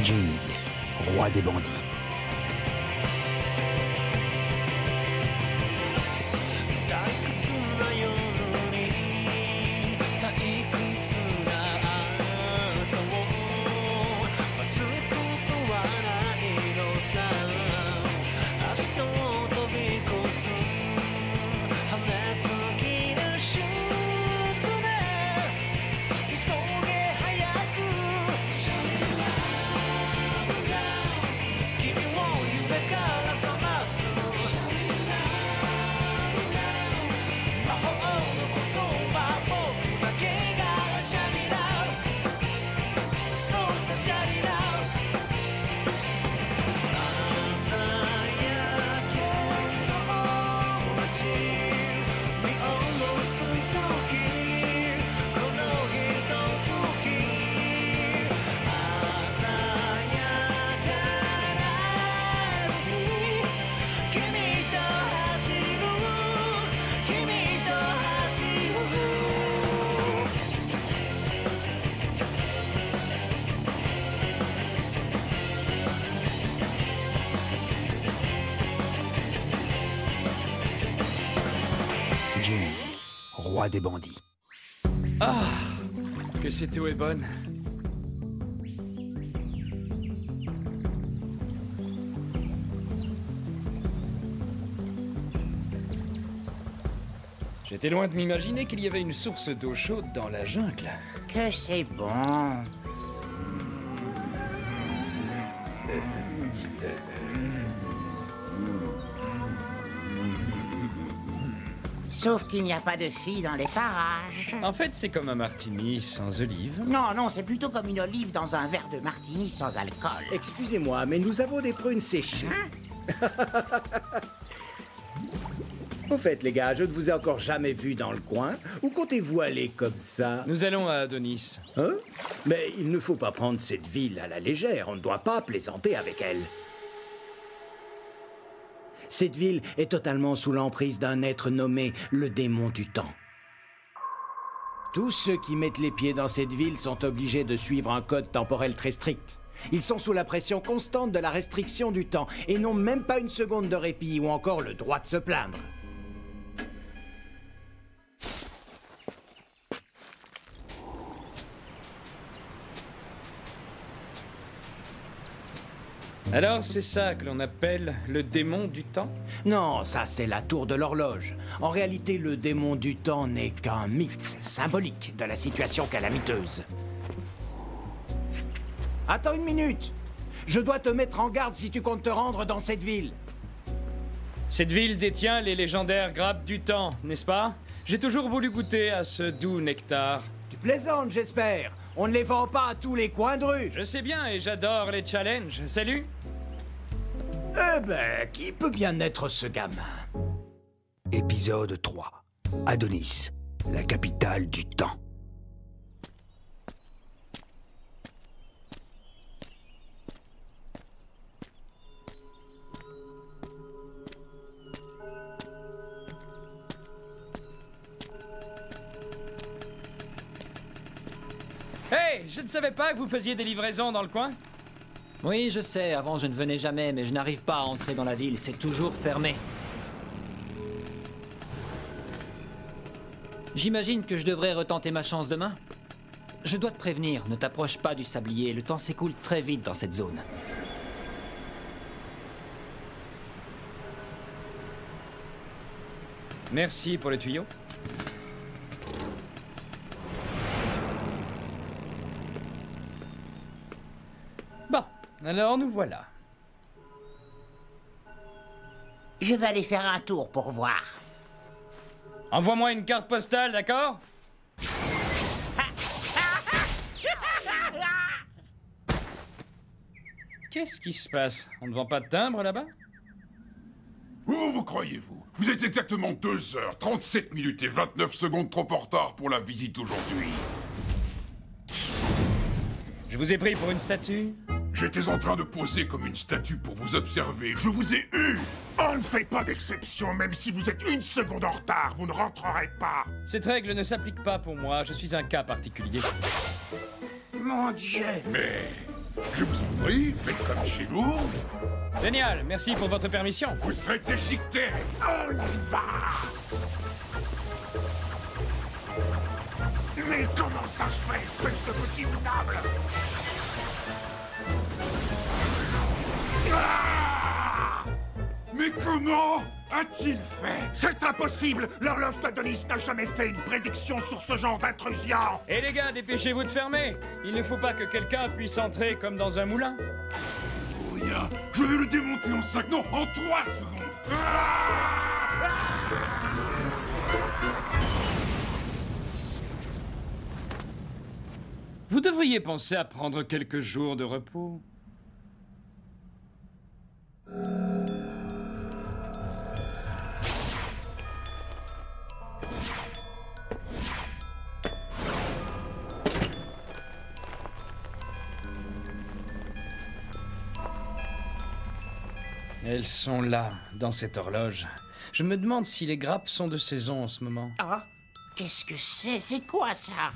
Jin, roi des bandits. Jin, roi des bandits. Ah, que cette eau est bonne. J'étais loin de m'imaginer qu'il y avait une source d'eau chaude dans la jungle. Que c'est bon. Sauf qu'il n'y a pas de filles dans les parages. En fait, c'est comme un martini sans olive. Non, non, c'est plutôt comme une olive dans un verre de martini sans alcool. Excusez-moi, mais nous avons des prunes séchées. Au fait, les gars, je ne vous ai encore jamais vu dans le coin. Où comptez-vous aller comme ça? Nous allons à Adonis. Hein? Mais il ne faut pas prendre cette ville à la légère. On ne doit pas plaisanter avec elle. Cette ville est totalement sous l'emprise d'un être nommé le démon du temps. Tous ceux qui mettent les pieds dans cette ville sont obligés de suivre un code temporel très strict. Ils sont sous la pression constante de la restriction du temps et n'ont même pas une seconde de répit ou encore le droit de se plaindre. Alors, c'est ça que l'on appelle le démon du temps? Non, ça c'est la tour de l'horloge. En réalité, le démon du temps n'est qu'un mythe symbolique de la situation calamiteuse. Attends une minute. Je dois te mettre en garde si tu comptes te rendre dans cette ville. Cette ville détient les légendaires grappes du temps, n'est-ce pas? J'ai toujours voulu goûter à ce doux nectar. Tu plaisantes, j'espère. On ne les vend pas à tous les coins de rue. Je sais bien et j'adore les challenges. Salut! Eh ben, qui peut bien être ce gamin? Épisode 3. Adonis, la capitale du temps. Hey, je ne savais pas que vous faisiez des livraisons dans le coin. Oui, je sais, avant je ne venais jamais, mais je n'arrive pas à entrer dans la ville, c'est toujours fermé. J'imagine que je devrais retenter ma chance demain. Je dois te prévenir, ne t'approche pas du sablier, le temps s'écoule très vite dans cette zone. Merci pour le tuyau. Bon, alors nous voilà. Je vais aller faire un tour pour voir. Envoie-moi une carte postale, d'accord? Qu'est-ce qui se passe? On ne vend pas de timbre là-bas? Où vous croyez-vous? Vous êtes exactement 2 heures, 37 minutes et 29 secondes trop en retard pour la visite aujourd'hui. Je vous ai pris pour une statue? J'étais en train de poser comme une statue pour vous observer. Je vous ai eu! On ne fait pas d'exception, même si vous êtes 1 seconde en retard, vous ne rentrerez pas! Cette règle ne s'applique pas pour moi, je suis un cas particulier. Mon Dieu! Mais Je vous en prie, faites comme chez vous. Génial, merci pour votre permission. Vous serez déchiquetés. On y va. Mais comment ça se fait, espèce de petit minable? Ah! Mais comment a-t-il fait? C'est impossible! L'horloge d'Adonis n'a jamais fait une prédiction sur ce genre d'intrusion! Et les gars, dépêchez-vous de fermer. Il ne faut pas que quelqu'un puisse entrer comme dans un moulin. Rien. Je vais le démonter en 5, non, en 3 secondes! Vous devriez penser à prendre quelques jours de repos. Elles sont là, dans cette horloge. Je me demande si les grappes sont de saison en ce moment. Ah, qu'est-ce que c'est? C'est quoi ça?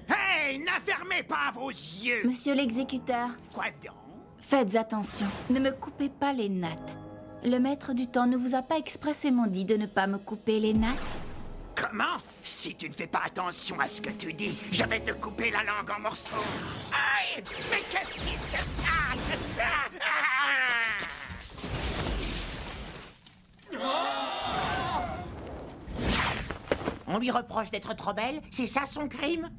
Hey, n'affermez pas vos yeux! Monsieur l'exécuteur, Quoi donc? faites attention. Ne me coupez pas les nattes. Le maître du temps ne vous a pas expressément dit de ne pas me couper les nattes? Comment? Si tu ne fais pas attention à ce que tu dis, je vais te couper la langue en morceaux. Aïe! Mais qu'est-ce qui se passe? On lui reproche d'être trop belle? C'est ça son crime?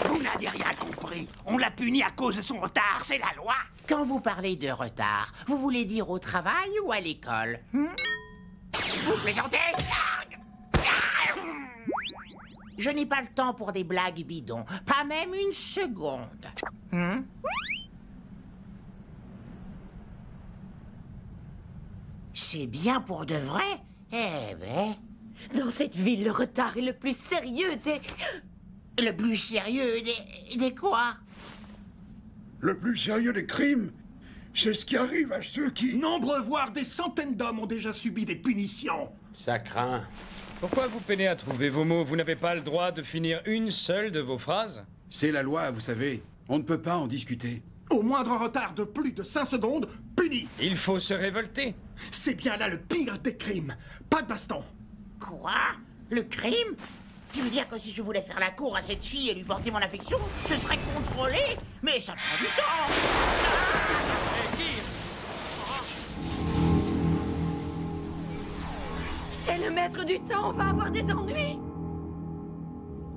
Vous n'avez rien compris. On l'a puni à cause de son retard, c'est la loi. Quand vous parlez de retard, vous voulez dire au travail ou à l'école? Vous plaisantez? Je n'ai pas le temps pour des blagues bidons, pas même une seconde. C'est bien pour de vrai? Eh ben... Dans cette ville, le retard est le plus sérieux des... Le plus sérieux des quoi? Le plus sérieux des crimes, c'est ce qui arrive à ceux qui... Nombre, voire des centaines d'hommes ont déjà subi des punitions. Ça craint. Pourquoi vous peinez à trouver vos mots? Vous n'avez pas le droit de finir une seule de vos phrases? C'est la loi, vous savez. On ne peut pas en discuter. Au moindre retard de plus de 5 secondes, puni. Il faut se révolter. C'est bien là le pire des crimes. Pas de baston. Quoi? Le crime? Tu veux dire que si je voulais faire la cour à cette fille et lui porter mon affection, ce serait contrôlé? Mais ça prend du temps! C'est le maître du temps, on va avoir des ennuis.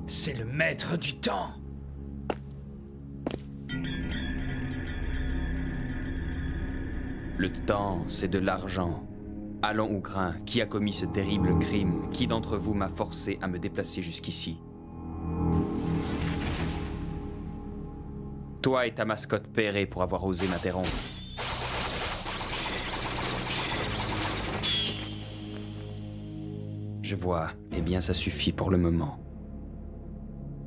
C'est le maître du temps. Le temps, c'est de l'argent. Allons au grain, qui a commis ce terrible crime? Qui d'entre vous m'a forcé à me déplacer jusqu'ici? Toi et ta mascotte paierez pour avoir osé m'interrompre. Je vois. Eh bien, ça suffit pour le moment.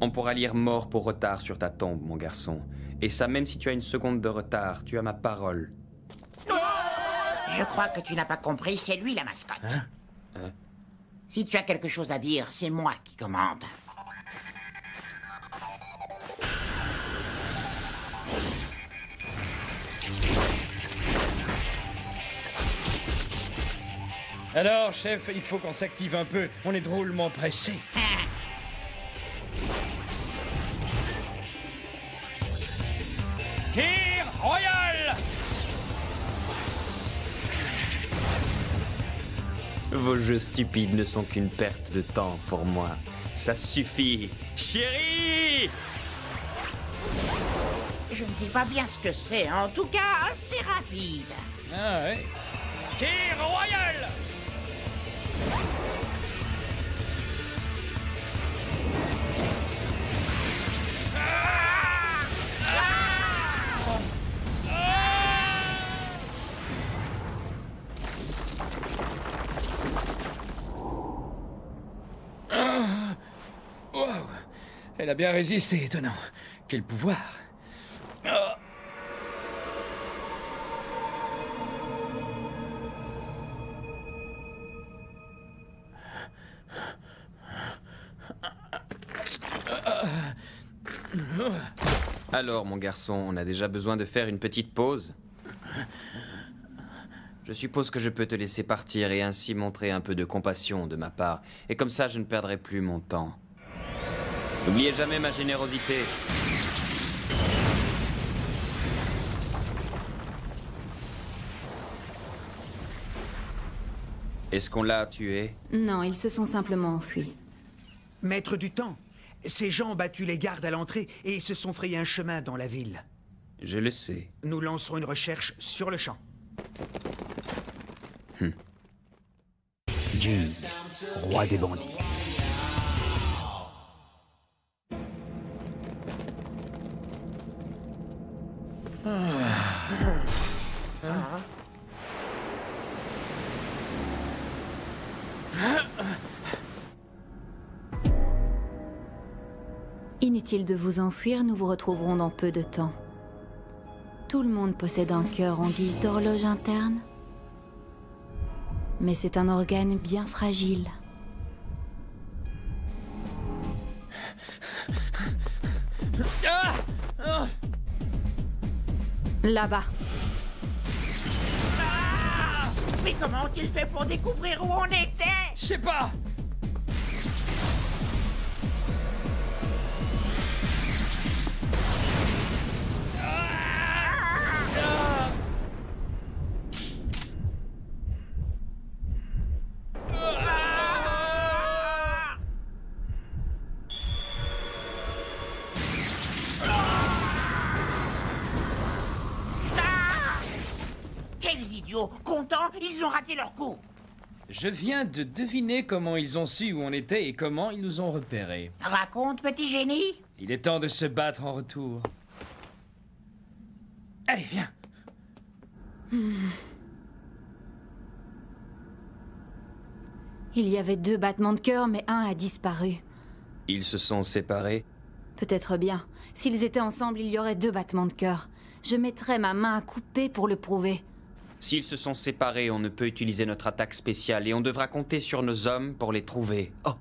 On pourra lire mort pour retard sur ta tombe, mon garçon. Et ça, même si tu as une seconde de retard, tu as ma parole. Je crois que tu n'as pas compris, c'est lui la mascotte. Si tu as quelque chose à dire, c'est moi qui commande. Alors, chef, il faut qu'on s'active un peu. On est drôlement pressé. Tir royal! Vos jeux stupides ne sont qu'une perte de temps pour moi. Ça suffit. Chérie! Je ne sais pas bien ce que c'est, en tout cas, assez rapide. Ah ouais. Tir royal! Elle a bien résisté, étonnant. Quel pouvoir. Oh. Alors, mon garçon, on a déjà besoin de faire une petite pause? Je suppose que je peux te laisser partir et ainsi montrer un peu de compassion de ma part. Et comme ça, je ne perdrai plus mon temps. N'oubliez jamais ma générosité. Est-ce qu'on l'a tué? Non, ils se sont simplement enfuis. Maître du temps, ces gens ont battu les gardes à l'entrée et se sont frayé un chemin dans la ville. Je le sais. Nous lancerons une recherche sur le champ. Jin, roi des bandits. Inutile de vous enfuir, nous vous retrouverons dans peu de temps. Tout le monde possède un cœur en guise d'horloge interne. Mais c'est un organe bien fragile. Là-bas. Mais comment ont-ils fait pour découvrir où on était? Je sais pas. Quels idiots! Contents, ils ont raté leur coup! Je viens de deviner comment ils ont su où on était et comment ils nous ont repérés. Raconte, petit génie! Il est temps de se battre en retour. Allez, viens! Il y avait 2 battements de cœur, mais un a disparu. Ils se sont séparés? Peut-être bien. S'ils étaient ensemble, il y aurait 2 battements de cœur. Je mettrais ma main à couper pour le prouver. S'ils se sont séparés, on ne peut utiliser notre attaque spéciale et on devra compter sur nos hommes pour les trouver. Oh!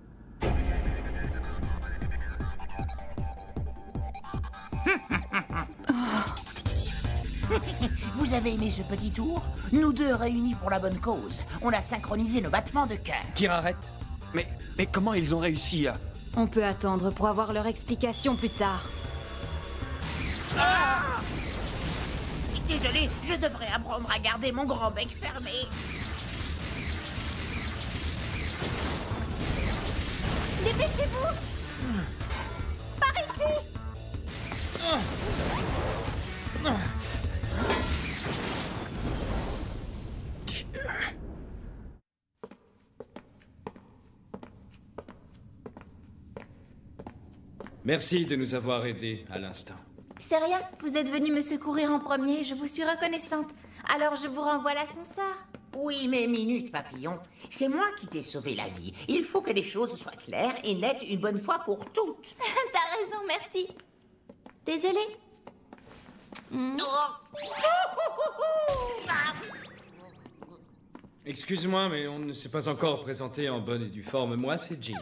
Vous avez aimé ce petit tour? Nous deux réunis pour la bonne cause. On a synchronisé nos battements de cœur. Kirareth? Mais comment ils ont réussi à... On peut attendre pour avoir leur explication plus tard. Ah! Désolé, je devrais apprendre à garder mon grand bec fermé. Dépêchez-vous! Par ici! Merci de nous avoir aidés à l'instant. C'est rien, vous êtes venu me secourir en premier, je vous suis reconnaissante. Alors je vous renvoie l'ascenseur. Oui, mais minute, papillon. C'est moi qui t'ai sauvé la vie. Il faut que les choses soient claires et nettes une bonne fois pour toutes. T'as raison, merci. Désolée. Excuse-moi, mais on ne s'est pas encore présenté en bonne et due forme. Moi, c'est Jin.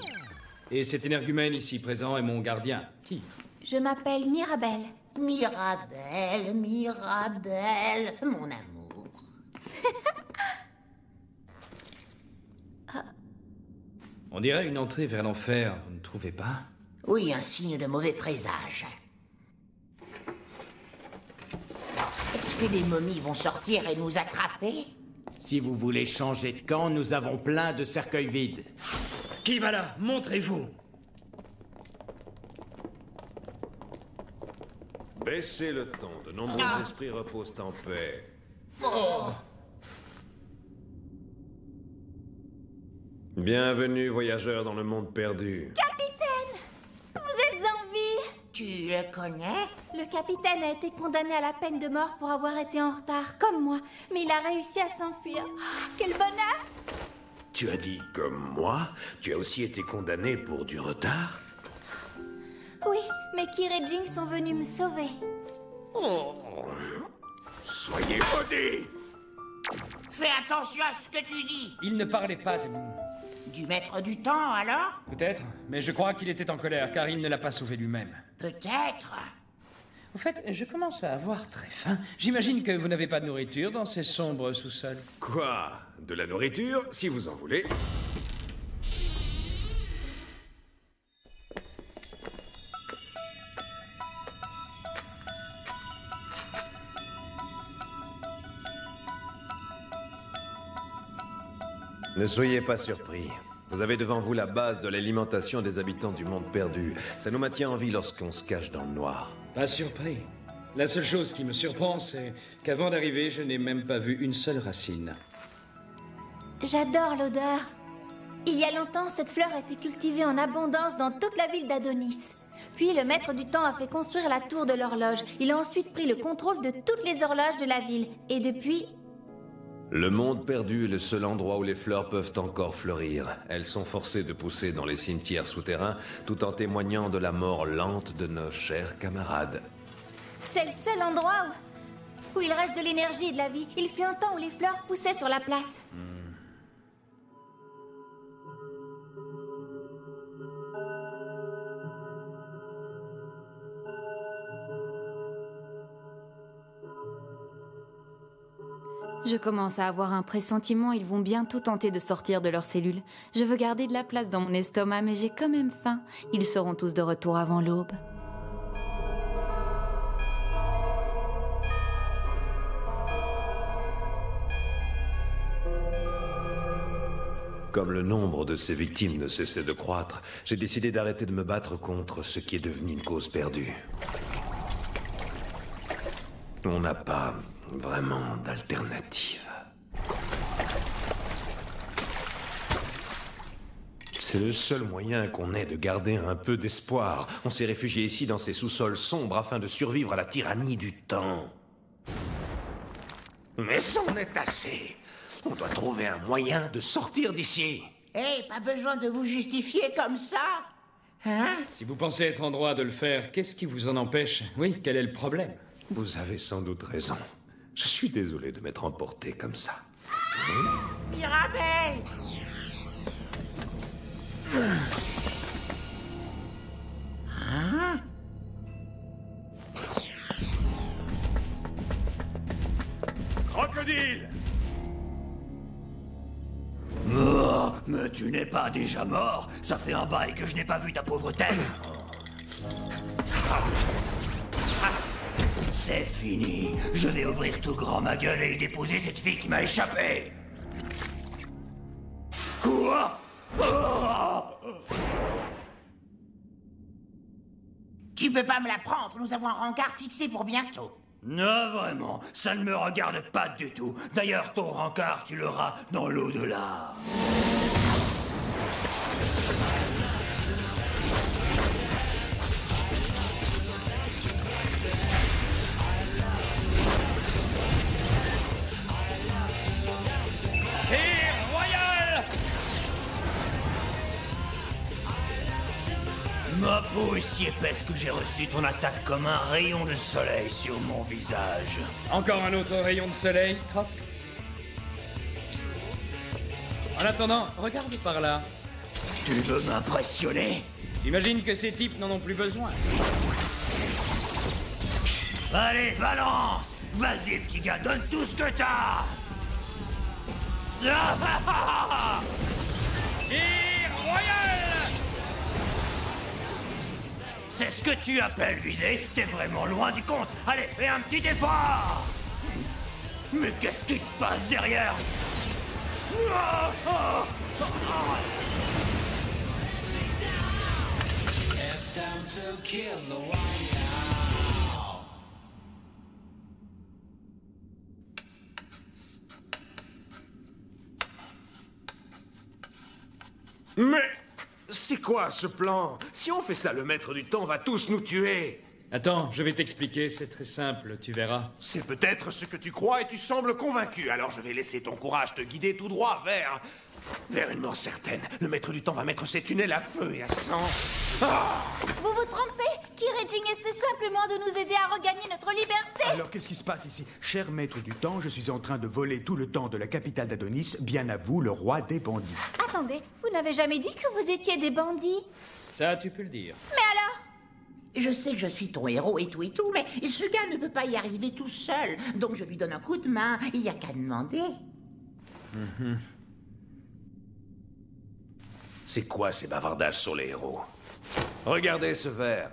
Et cet énergumène ici présent est mon gardien, Tyr. Je m'appelle Mirabelle. Mirabelle, Mirabelle, mon amour. On dirait une entrée vers l'enfer, vous ne trouvez pas? Oui, un signe de mauvais présage. Est-ce que les momies vont sortir et nous attraper? Si vous voulez changer de camp, nous avons plein de cercueils vides. Qui va là? Montrez-vous! Baissez le ton, de nombreux esprits reposent en paix. Oh. Bienvenue, voyageurs dans le monde perdu. Capitaine! Vous êtes en vie! Tu le connais? Le capitaine a été condamné à la peine de mort pour avoir été en retard, comme moi. Mais il a réussi à s'enfuir. Oh, quel bonheur! Tu as dit comme moi? Tu as aussi été condamné pour du retard? Oui, mais Kyr et Jing sont venus me sauver. Oh. Soyez maudits! Fais attention à ce que tu dis. Il ne parlait pas de nous. Du maître du temps, alors? Peut-être, mais je crois qu'il était en colère, car il ne l'a pas sauvé lui-même. Peut-être. Au fait, je commence à avoir très faim. J'imagine que vous n'avez pas de nourriture dans ces sombres sous-sols. Quoi? De la nourriture, si vous en voulez. Ne soyez pas surpris. Vous avez devant vous la base de l'alimentation des habitants du monde perdu. Ça nous maintient en vie lorsqu'on se cache dans le noir. Pas surpris. La seule chose qui me surprend, c'est qu'avant d'arriver, je n'ai même pas vu une seule racine. J'adore l'odeur. Il y a longtemps, cette fleur a été cultivée en abondance dans toute la ville d'Adonis. Puis le maître du temps a fait construire la tour de l'horloge. Il a ensuite pris le contrôle de toutes les horloges de la ville. Et depuis... Le monde perdu est le seul endroit où les fleurs peuvent encore fleurir. Elles sont forcées de pousser dans les cimetières souterrains, tout en témoignant de la mort lente de nos chers camarades. C'est le seul endroit où il reste de l'énergie et de la vie. Il fut un temps où les fleurs poussaient sur la place. Je commence à avoir un pressentiment, ils vont bientôt tenter de sortir de leurs cellules. Je veux garder de la place dans mon estomac, mais j'ai quand même faim. Ils seront tous de retour avant l'aube. Comme le nombre de ces victimes ne cessait de croître, j'ai décidé d'arrêter de me battre contre ce qui est devenu une cause perdue. On n'a pas vraiment d'alternative. C'est le seul moyen qu'on ait de garder un peu d'espoir. On s'est réfugié ici dans ces sous-sols sombres afin de survivre à la tyrannie du temps. Mais c'en est assez. On doit trouver un moyen de sortir d'ici. Hé, pas besoin de vous justifier comme ça. Hein? Si vous pensez être en droit de le faire, qu'est-ce qui vous en empêche? Oui, quel est le problème? Vous avez sans doute raison. Je suis désolé de m'être emporté comme ça. Mirabelle! Hein? Crocodile! Oh, mais tu n'es pas déjà mort? Ça fait un bail que je n'ai pas vu ta pauvre tête. C'est fini. Je vais ouvrir tout grand ma gueule et y déposer cette fille qui m'a échappé. Quoi? Tu peux pas me la prendre, nous avons un rencard fixé pour bientôt. Non, vraiment, ça ne me regarde pas du tout. D'ailleurs, ton rencard, tu l'auras dans l'au-delà. Ma peau est si épaisse que j'ai reçu ton attaque comme un rayon de soleil sur mon visage. Encore un autre rayon de soleil, Croc. En attendant, regarde par là. Tu veux m'impressionner? J'imagine que ces types n'en ont plus besoin. Allez, balance! Vas-y, petit gars, donne tout ce que t'as! Tir royal! C'est ce que tu appelles viser? T'es vraiment loin du compte. Allez, fais un petit effort! Mais qu'est-ce qui se passe derrière? Mais c'est quoi ce plan? Si on fait ça, le maître du temps va tous nous tuer. Attends, je vais t'expliquer, c'est très simple, tu verras. C'est peut-être ce que tu crois et tu sembles convaincu, alors je vais laisser ton courage te guider tout droit vers Vers une mort certaine. Le maître du temps va mettre ces tunnels à feu et à sang. Vous vous trompez. Kirejing essaie simplement de nous aider à regagner notre liberté. Alors qu'est-ce qui se passe ici? Cher maître du temps, je suis en train de voler tout le temps de la capitale d'Adonis, bien à vous, le roi des bandits. Attendez, vous n'avez jamais dit que vous étiez des bandits? Ça, tu peux le dire. Mais alors? Je sais que je suis ton héros et tout, mais ce gars ne peut pas y arriver tout seul. Donc je lui donne un coup de main, il n'y a qu'à demander. C'est quoi ces bavardages sur les héros? Regardez ce verre.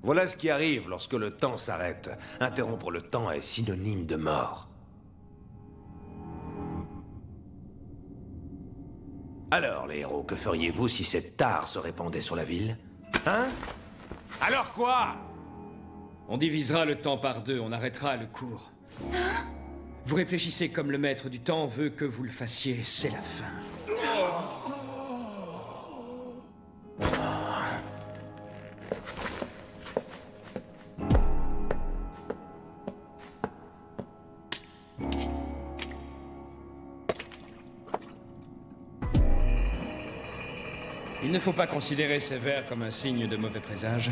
Voilà ce qui arrive lorsque le temps s'arrête. Interrompre le temps est synonyme de mort. Alors, les héros, que feriez-vous si cette tare se répandait sur la ville? Hein? Alors quoi? On divisera le temps par deux, on arrêtera le cours. Vous réfléchissez comme le maître du temps veut que vous le fassiez, c'est la fin. Il ne faut pas considérer ces vers comme un signe de mauvais présage,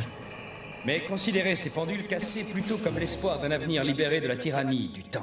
mais considérer ces pendules cassées plutôt comme l'espoir d'un avenir libéré de la tyrannie du temps.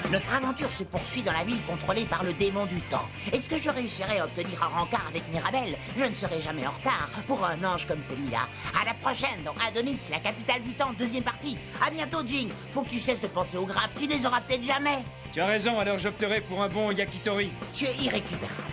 Notre aventure se poursuit dans la ville contrôlée par le démon du temps. Est-ce que je réussirai à obtenir un rencard avec Mirabel? Je ne serai jamais en retard pour un ange comme celui-là. À la prochaine dans Adonis, la capitale du temps, deuxième partie. À bientôt, Jing. Faut que tu cesses de penser aux grappes, tu ne les auras peut-être jamais. Tu as raison, alors j'opterai pour un bon yakitori. Tu es irrécupérable.